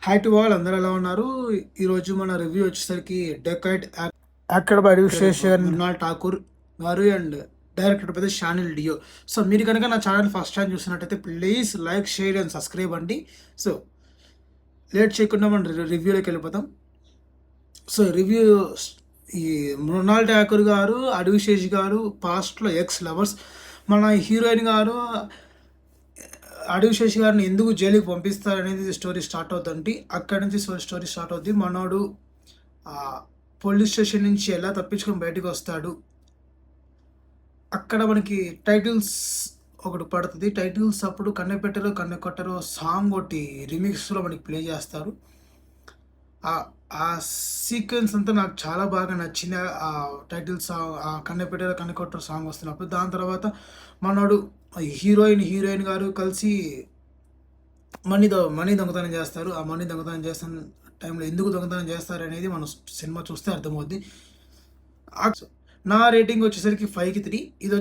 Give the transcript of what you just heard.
Hi to all, అందరూ ఎలా ఉన్నారు? ఈరోజు మన రివ్యూ వచ్చేసరికి Dacoit acted by administration Mrunal Thakur garu and director by Shaneil Deo. So మీరు కనుక నా ఛానల్ ఫస్ట్ టైం చూసినట్టయితే please like, share and subscribe అండి. సో లేట్ చేయకుండా మనం రివ్యూలోకి వెళ్ళిపోతాం. సో రివ్యూ ఈ మృణాల్ ఠాకూర్ గారు, అడివిశేష్ గారు పాస్ట్లో ఎక్స్ లవర్స్. మన హీరోయిన్ గారు అడివిశేష్ గారిని ఎందుకు జైలుకి పంపిస్తారనేది స్టోరీ స్టార్ట్ అవుతుంది. అక్కడి నుంచి స్టోరీ స్టార్ట్ అవుద్ది. మనోడు పోలీస్ స్టేషన్ నుంచి ఎలా తప్పించుకొని బయటకు వస్తాడు. అక్కడ మనకి టైటిల్స్ ఒకటి పడుతుంది. టైటిల్స్ అప్పుడు కన్నెపెట్టరు కన్నెకొట్టరు సాంగ్ ఒకటి రిమిక్స్లో మనకి ప్లే చేస్తారు. ఆ సీక్వెన్స్ అంతా నాకు చాలా బాగా నచ్చింది. ఆ టైటిల్ సాంగ్, ఆ కన్నెపెట్టరు కన్నెకొట్టరు సాంగ్ వస్తున్నప్పుడు. దాని తర్వాత మనోడు హీరోయిన్ గారు కలిసి మనీ దొంగతనం చేస్తారు. ఆ మనీ దొంగతనం చేస్తున్న టైంలో ఎందుకు దొంగతనం చేస్తారు అనేది మనం సినిమా చూస్తే అర్థమవుద్ది. నా రేటింగ్ వచ్చేసరికి 5కి 3. ఇది